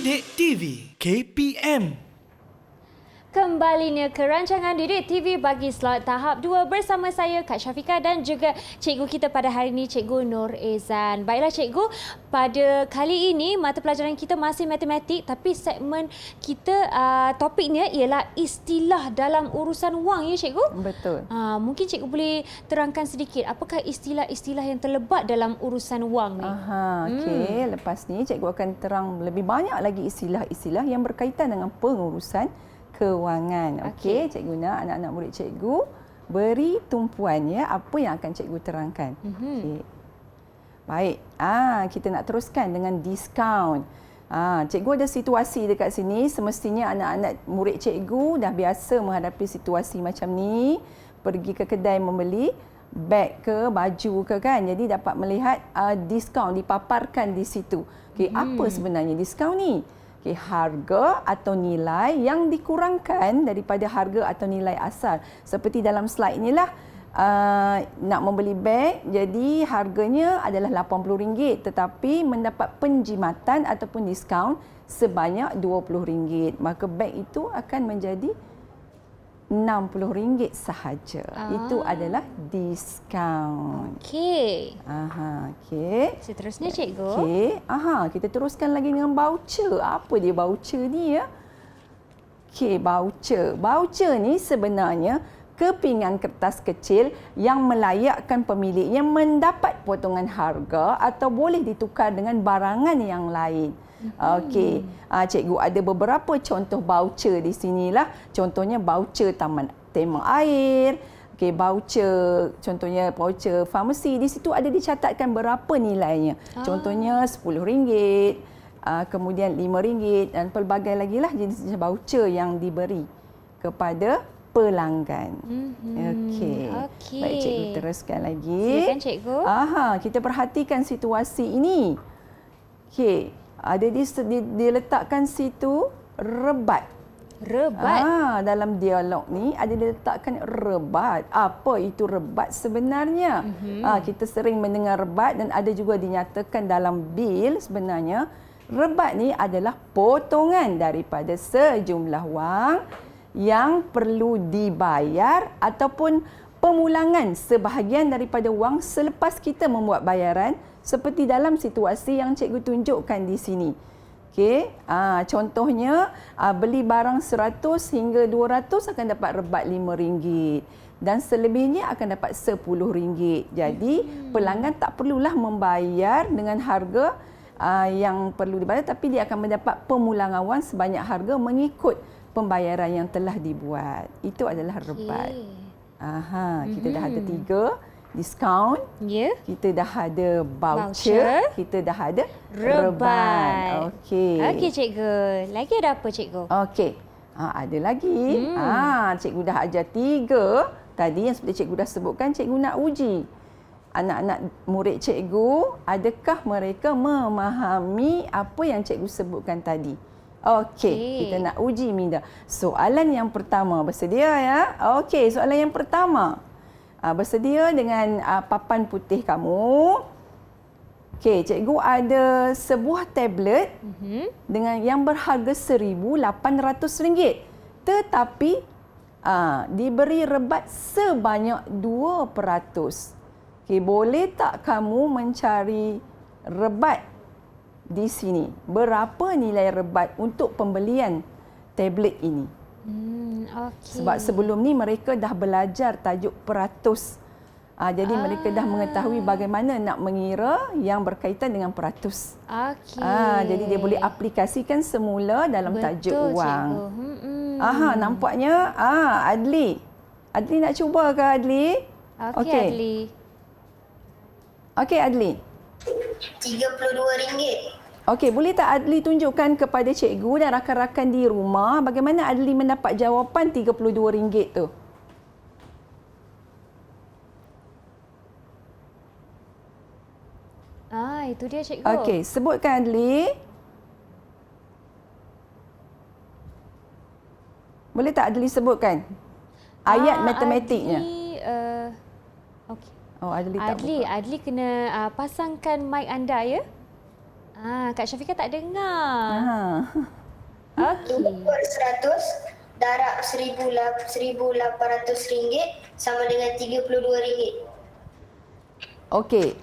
Didik TV KPM. Kembalinya ke rancangan Didik TV bagi slot tahap 2 bersama saya Kak Syafiqah dan juga cikgu kita pada hari ini, Cikgu Nur Ezan. Baiklah cikgu, pada kali ini mata pelajaran kita masih matematik tapi segmen kita topiknya ialah istilah dalam urusan wang ya cikgu? Betul. Mungkin cikgu boleh terangkan sedikit apakah istilah-istilah yang terlebat dalam urusan wang ni? Okey. Lepas ni cikgu akan terang lebih banyak lagi istilah-istilah yang berkaitan dengan pengurusan kewangan. Okey, cikgu nak anak-anak murid cikgu beri tumpuan ya apa yang akan cikgu terangkan. Okey. Baik. Kita nak teruskan dengan diskaun. Cikgu ada situasi dekat sini, semestinya anak-anak murid cikgu dah biasa menghadapi situasi macam ni, pergi ke kedai membeli beg ke baju ke kan. Jadi dapat melihat diskaun dipaparkan di situ. Okey, apa sebenarnya diskaun ni? Okay, harga atau nilai yang dikurangkan daripada harga atau nilai asal. Seperti dalam slide inilah, nak membeli beg, jadi harganya adalah RM80 tetapi mendapat penjimatan ataupun diskaun sebanyak RM20. Maka beg itu akan menjadi RM60 sahaja. Itu adalah diskaun. Okey. Okey. Seterusnya cikgu. Okey. Kita teruskan lagi dengan voucher. Apa dia voucher ni ya? Okey, voucher. Voucher ni sebenarnya kepingan kertas kecil yang melayakkan pemiliknya mendapat potongan harga atau boleh ditukar dengan barangan yang lain. Okey, cikgu ada beberapa contoh voucher di sinilah. Contohnya voucher taman tema air. Okey, voucher contohnya voucher farmasi. Di situ ada dicatatkan berapa nilainya. Contohnya RM10, kemudian RM5 dan pelbagai lagi lah jenis voucher yang diberi kepada pelanggan. Okey. Baik, cikgu teruskan lagi. Silakan cikgu. Kita perhatikan situasi ini. Okey. Ada diletakkan situ rebat. Rebat? Dalam dialog ni ada diletakkan rebat. Apa itu rebat sebenarnya? Kita sering mendengar rebat dan ada juga dinyatakan dalam bil sebenarnya. Rebat ni adalah potongan daripada sejumlah wang yang perlu dibayar ataupun pemulangan sebahagian daripada wang selepas kita membuat bayaran seperti dalam situasi yang cikgu tunjukkan di sini. Okey, contohnya beli barang 100 hingga 200 akan dapat rebat RM5 dan selebihnya akan dapat RM10. Jadi pelanggan tak perlulah membayar dengan harga yang perlu dibayar tapi dia akan mendapat pemulangan wang sebanyak harga mengikut pembayaran yang telah dibuat. Itu adalah rebat. Kita dah ada 3. Diskaun, kita dah ada voucher, kita dah ada rebat. Okey. Okey cikgu. Lagi ada apa cikgu? Okey. Ada lagi. Cikgu dah ajar 3. Tadi yang seperti cikgu dah sebutkan, cikgu nak uji anak-anak murid cikgu, adakah mereka memahami apa yang cikgu sebutkan tadi? Okey, kita nak uji minda. Soalan yang pertama, bersedia ya? Okey, soalan yang pertama. Bersedia dengan papan putih kamu. Okey, cikgu ada sebuah tablet dengan yang berharga RM1,800 tetapi diberi rebat sebanyak 2%. Okey, boleh tak kamu mencari rebat di sini? Berapa nilai rebat untuk pembelian tablet ini? Sebab sebelum ni mereka dah belajar tajuk peratus. Jadi mereka dah mengetahui bagaimana nak mengira yang berkaitan dengan peratus. Jadi dia boleh aplikasikan semula dalam tajuk wang. Nampaknya Adli. Adli nak cuba ke Adli? Okey Adli. Okey Adli. RM32. Okey, boleh tak Adli tunjukkan kepada cikgu dan rakan-rakan di rumah bagaimana Adli mendapat jawapan RM32 tu? Itu dia cikgu. Okey, sebutkan Adli. Boleh tak Adli sebutkan ayat matematiknya? Okey. Adli tak buka. Adli kena pasangkan mic anda ya. Kak Syafiqah tak dengar. Ha. Okey. Umur 100, darab RM1,800 sama dengan RM32. Okey,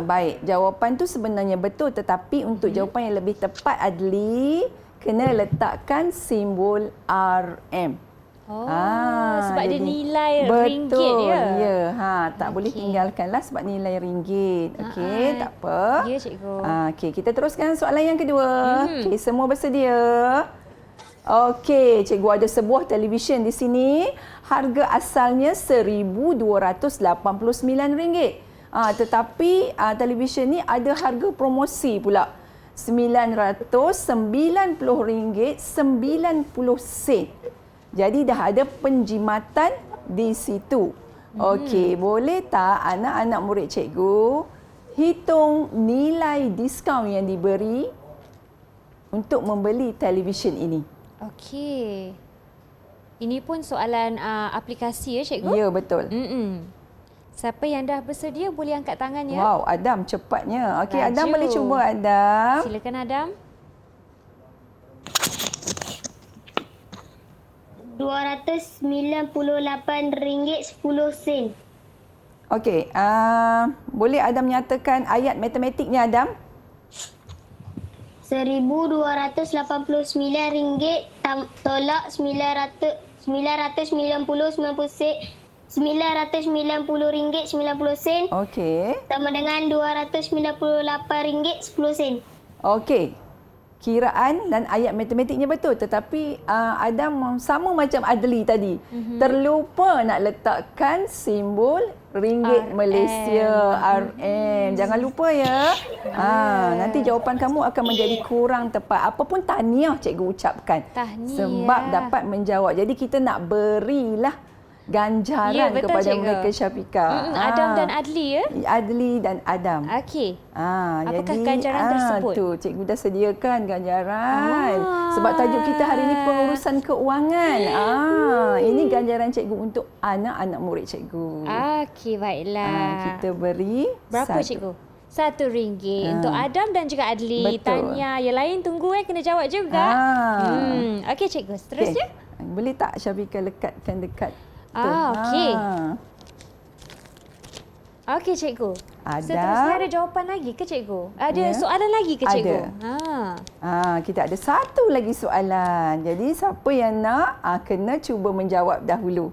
baik. Jawapan tu sebenarnya betul, tetapi untuk jawapan yang lebih tepat Adli, kena letakkan simbol RM. Sebab dia nilai ringgit betul, dia. ya. Tak boleh tinggalkanlah sebab nilai ringgit. Okey, tak apa. Ya, cikgu. Okey, kita teruskan soalan yang kedua. Okey, semua bersedia? Okey, cikgu ada sebuah televisyen di sini. Harga asalnya RM1,289. Tetapi televisyen ni ada harga promosi pula. RM990.90. Jadi dah ada penjimatan di situ. Okey, boleh tak anak-anak murid cikgu hitung nilai diskaun yang diberi untuk membeli televisyen ini? Okey. Ini pun soalan aplikasi ya, cikgu? Ya, betul. Siapa yang dah bersedia boleh angkat tangan ya. Wow, Adam cepatnya. Okey, Laju. Adam boleh cuba Adam. Silakan Adam. RM298.10. Okey, boleh Adam nyatakan ayat matematiknya Adam? RM1,289 tolak 990 ringgit 90 sen Okey. sama dengan RM298.10. Okey. Kiraan dan ayat matematiknya betul, tetapi Adam sama macam Adli tadi. Terlupa nak letakkan simbol ringgit RM. Malaysia RM. Jangan lupa ya. Nanti jawapan kamu akan menjadi kurang tepat. Apa pun tahniah cikgu ucapkan. Tahniah. Sebab dapat menjawab. Jadi kita nak berilah ganjaran betul, kepada cikgu. mereka Syafiqah. Adam dan Adli ya? Adli dan Adam. Okey. Jadi, Apakah ganjaran tersebut? Tu, cikgu dah sediakan ganjaran. Sebab tajuk kita hari ini pengurusan keuangan. Ini ganjaran cikgu untuk anak-anak murid cikgu. Okey, baiklah. Kita beri Berapa cikgu? RM1 untuk Adam dan juga Adli. Betul. Tanya yang lain tunggu kena jawab juga. Okey cikgu, seterusnya. Okay. Boleh tak Syafiqah lekatkan dekat tu? Okey. Okey cikgu. Ada. Seterusnya ada jawapan lagi ke cikgu? Ada soalan lagi ke cikgu? Kita ada satu lagi soalan. Jadi siapa yang nak kena cuba menjawab dahulu.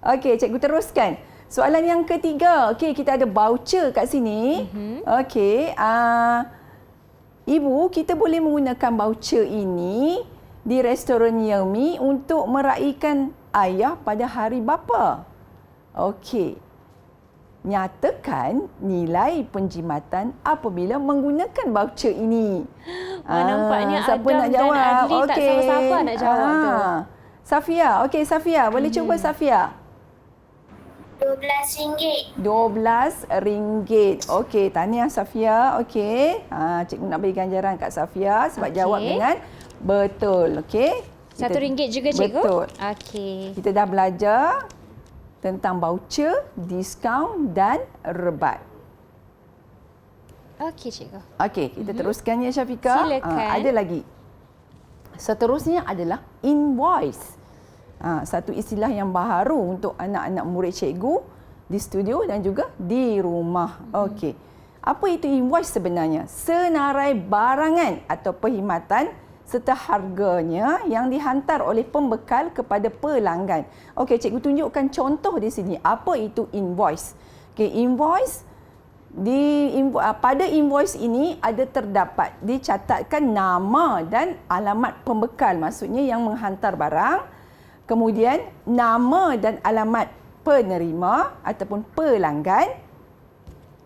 Okey, cikgu teruskan. Soalan yang ketiga. Okey, kita ada voucher kat sini. Okey, Ibu, kita boleh menggunakan voucher ini di restoran Yummy untuk meraihkan ayah pada hari bapa. Okey. Nyatakan nilai penjimatan apabila menggunakan voucher ini. Nampaknya siapa Adam nak jawab? dan Adli tak sabar-sabar nak jawab tu. Safia. Okey, Safia. Boleh cuba Safia? RM12. RM12. Okey, tahniah Safia. Okey. Cikgu nak beri ganjaran kat Safia sebab jawab dengan betul. Okey. RM1 juga cikgu? Betul. Okey. Kita dah belajar tentang voucher, diskaun dan rebat. Okey cikgu. Okey, kita teruskan ya Syafiqah. Silakan. Ada lagi. Seterusnya adalah invoice. Satu istilah yang baru untuk anak-anak murid cikgu di studio dan juga di rumah. Okey. Apa itu invoice sebenarnya? Senarai barangan atau perkhidmatan serta harganya yang dihantar oleh pembekal kepada pelanggan. Okey, cikgu tunjukkan contoh di sini. Apa itu invoice? Okey, invoice pada invoice ini ada terdapat dicatatkan nama dan alamat pembekal, maksudnya yang menghantar barang. Kemudian nama dan alamat penerima ataupun pelanggan,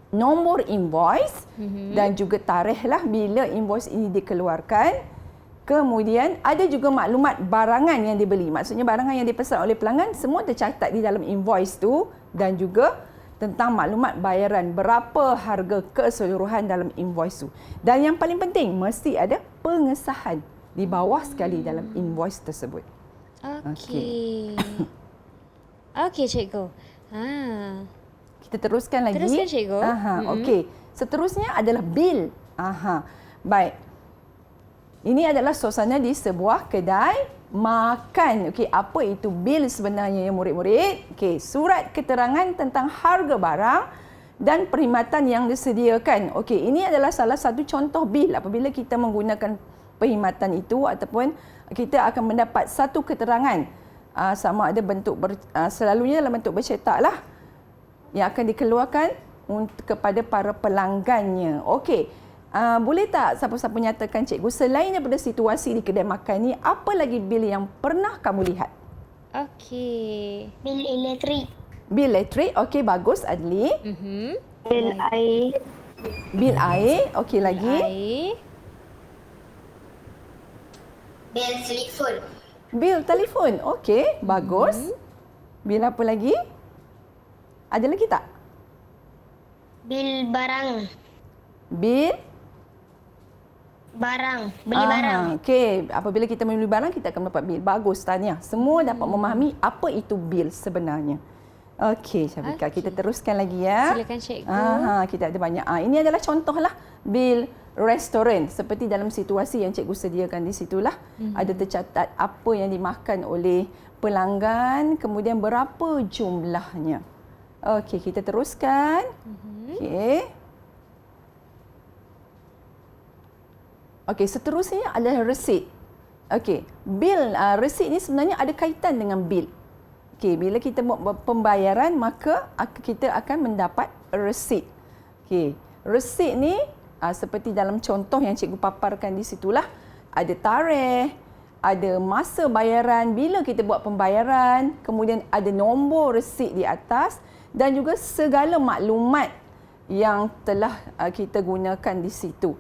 nombor invoice dan juga tarikhlah bila invoice ini dikeluarkan. Kemudian ada juga maklumat barangan yang dibeli. Maksudnya barangan yang dipesan oleh pelanggan semua tercatat di dalam invoice tu, dan juga tentang maklumat bayaran, berapa harga keseluruhan dalam invoice tu. Dan yang paling penting mesti ada pengesahan di bawah sekali dalam invoice tersebut. Okey. Okey cikgu. Kita teruskan lagi. Teruskan cikgu. Okey. Seterusnya adalah bil. Baik. Ini adalah suasana di sebuah kedai makan. Okey, apa itu bil sebenarnya ya murid-murid? Okey, surat keterangan tentang harga barang dan perkhidmatan yang disediakan. Okey, ini adalah salah satu contoh bil apabila kita menggunakan perkhidmatan itu ataupun kita akan mendapat satu keterangan sama ada bentuk selalunya dalam bentuk bercetak lah yang akan dikeluarkan kepada para pelanggannya. Okey. Boleh tak siapa-siapa nyatakan cikgu, selain daripada situasi di kedai makan ni, apa lagi bil yang pernah kamu lihat? Okey. Bil elektrik. Bil elektrik, okey, bagus Adli. Bil air. Bil air, okey lagi. Air. Bil telefon. Bil telefon, okey, bagus. Bil apa lagi? Ada lagi tak? Bil barang. Bil? Barang. Beli barang. Okey, apabila kita membeli barang, kita akan dapat bil. Bagus, tahniah. Semua dapat memahami apa itu bil sebenarnya. Okey, Syafiqah, kita teruskan lagi ya. Silakan cikgu. Kita ada banyak. Ini adalah contohlah bil restoran. Seperti dalam situasi yang cikgu sediakan di situlah. Ada tercatat apa yang dimakan oleh pelanggan, kemudian berapa jumlahnya. Okey, kita teruskan. Okey. Okey, seterusnya adalah resit. Okey, bil resit ni sebenarnya ada kaitan dengan bil. Okey, bila kita buat pembayaran maka kita akan mendapat resit. Okey, resit ni seperti dalam contoh yang cikgu paparkan di situlah, ada tarikh, ada masa bayaran bila kita buat pembayaran, kemudian ada nombor resit di atas dan juga segala maklumat yang telah kita gunakan di situ.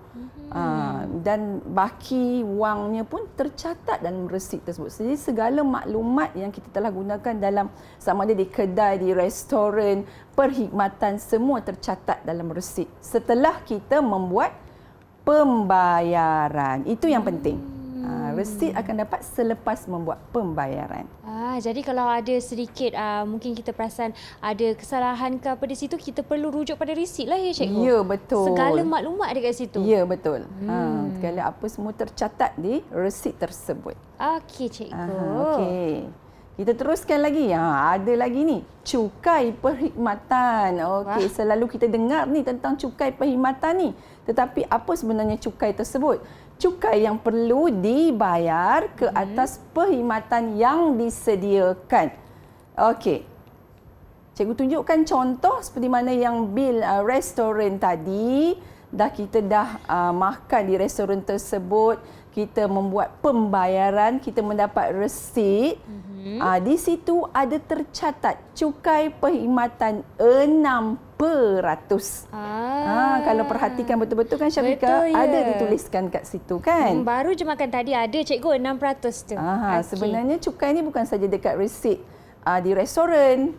Dan baki wangnya pun tercatat dalam resit tersebut. Jadi segala maklumat yang kita telah gunakan dalam sama ada di kedai, di restoran, perkhidmatan, semua tercatat dalam resit setelah kita membuat pembayaran. Itu yang penting. Resit akan dapat selepas membuat pembayaran. Jadi kalau ada sedikit mungkin kita perasan ada kesalahan ke apa di situ, kita perlu rujuk pada resit lah ya cikgu? Ya, betul. Segala maklumat ada kat situ? Ya, betul. Segala apa semua tercatat di resit tersebut. Okey cikgu. Okey. Kita teruskan lagi. Ada lagi ni, cukai perkhidmatan. Okey, selalu kita dengar ni tentang cukai perkhidmatan ni. Tetapi apa sebenarnya cukai tersebut? Cukai yang perlu dibayar ke atas perkhidmatan yang disediakan. Okey. Cikgu tunjukkan contoh seperti mana yang bil restoran tadi. Kita dah makan di restoran tersebut, kita membuat pembayaran, kita mendapat resit. Di situ ada tercatat cukai perkhidmatan 6%. Kalau perhatikan betul-betul kan Syafiqah, betul, ya. ada dituliskan kat situ kan? Baru je makan tadi ada cikgu 6% tu. Sebenarnya cukai ni bukan saja dekat resit di restoran,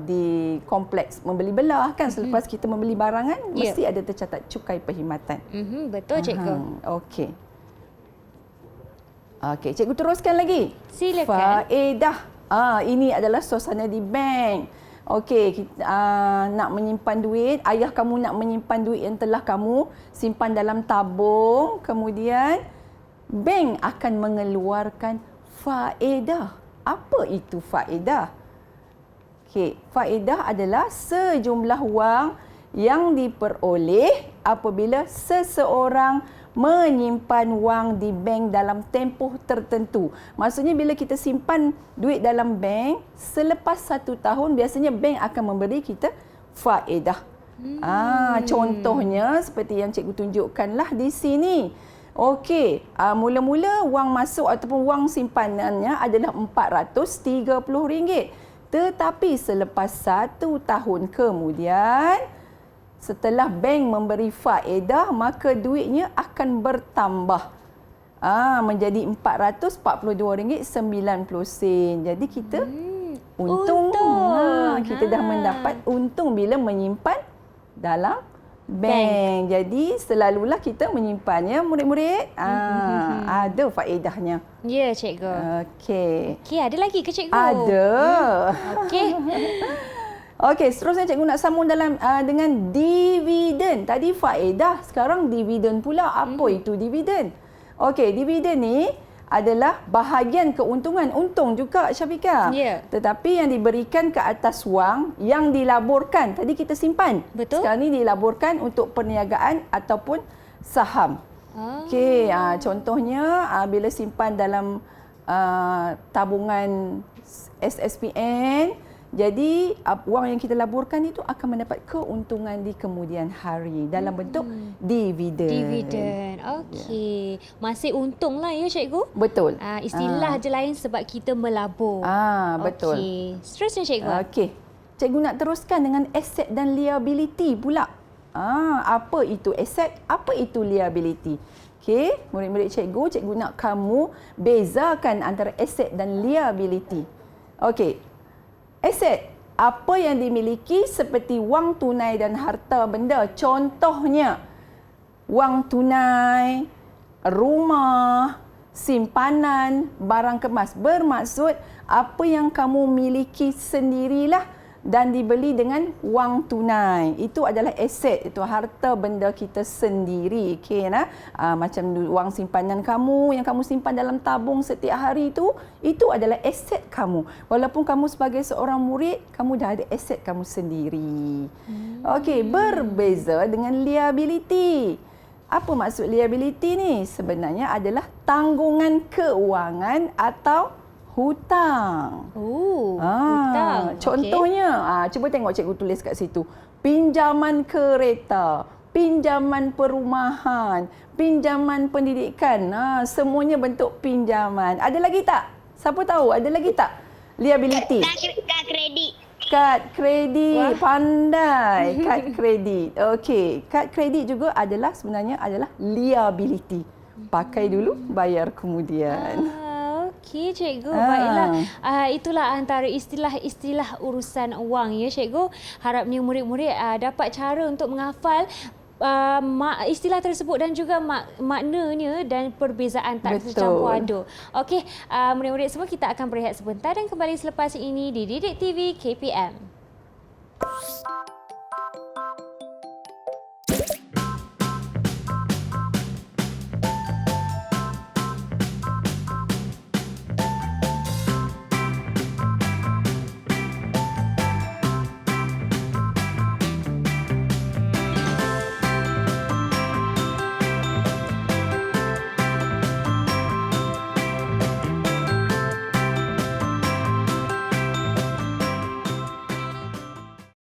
di kompleks membeli belah kan, selepas kita membeli barangan mesti ada tercatat cukai perkhidmatan. Betul cikgu. Okey. Okey, cikgu teruskan lagi. Silakan. Faedah. Ini adalah suasana di bank. Okey, kita nak menyimpan duit, ayah kamu nak menyimpan duit yang telah kamu simpan dalam tabung, kemudian bank akan mengeluarkan faedah. Apa itu faedah? Okey, faedah adalah sejumlah wang yang diperoleh apabila seseorang menyimpan wang di bank dalam tempoh tertentu. Maksudnya bila kita simpan duit dalam bank, selepas 1 tahun biasanya bank akan memberi kita faedah. Contohnya seperti yang cikgu tunjukkanlah di sini. Okey, mula-mula wang masuk ataupun wang simpanannya adalah RM430. Tetapi selepas 1 tahun kemudian, setelah bank memberi faedah, maka duitnya akan bertambah menjadi RM442.90. Jadi kita untung. Kita dah mendapat untung bila menyimpan dalam bank. Jadi selalulah kita menyimpannya murid-murid. Ada faedahnya. Ya cikgu. Okey. Okey, ada lagi ke cikgu? Ada. Okey. Okey, seterusnya cikgu nak sambung dengan dividen. Tadi faedah, sekarang dividen pula. Apa itu dividen? Okey, dividen ni adalah bahagian keuntungan. Untung juga, Syafiqah. Ya. Tetapi yang diberikan ke atas wang yang dilaburkan. Tadi kita simpan. Betul. Sekarang ni dilaburkan untuk perniagaan ataupun saham. Okey, contohnya bila simpan dalam tabungan SSPN, jadi wang yang kita laburkan itu akan mendapat keuntungan di kemudian hari dalam bentuk dividen. Dividen. Okey. Masih untung lah ya cikgu? Betul. Istilah je lain sebab kita melabur. Betul. Okey. Seterusnya cikgu. Okey. Cikgu nak teruskan dengan aset dan liability pula. Apa itu aset? Apa itu liability? Okey, murid-murid cikgu nak kamu bezakan antara aset dan liability. Okey. Aset, apa yang dimiliki seperti wang tunai dan harta benda. Contohnya, wang tunai, rumah, simpanan, barang kemas. Bermaksud, apa yang kamu miliki sendirilah dan dibeli dengan wang tunai. Itu adalah aset, itu harta benda kita sendiri. Okey, macam wang simpanan kamu yang kamu simpan dalam tabung setiap hari itu adalah aset kamu. Walaupun kamu sebagai seorang murid, kamu dah ada aset kamu sendiri. Okey, berbeza dengan liability. Apa maksud liability ni? Sebenarnya adalah tanggungan keuangan atau hutang. Hutang. Contohnya, cuba tengok cikgu tulis kat situ. Pinjaman kereta, pinjaman perumahan, pinjaman pendidikan. Semuanya bentuk pinjaman. Ada lagi tak? Siapa tahu? Ada lagi tak? Liability. Kad kredit. Kad kredit. Pandai. Kad kredit. Okey. Kad kredit juga sebenarnya adalah liability. Pakai dulu, bayar kemudian. Okey cikgu, baiklah. Itulah antara istilah-istilah urusan wang ya cikgu. Harapnya murid-murid dapat cara untuk menghafal istilah tersebut dan juga maknanya dan perbezaan tak tercampur aduk. Okey, murid-murid semua, kita akan berehat sebentar dan kembali selepas ini di Didik TV KPM.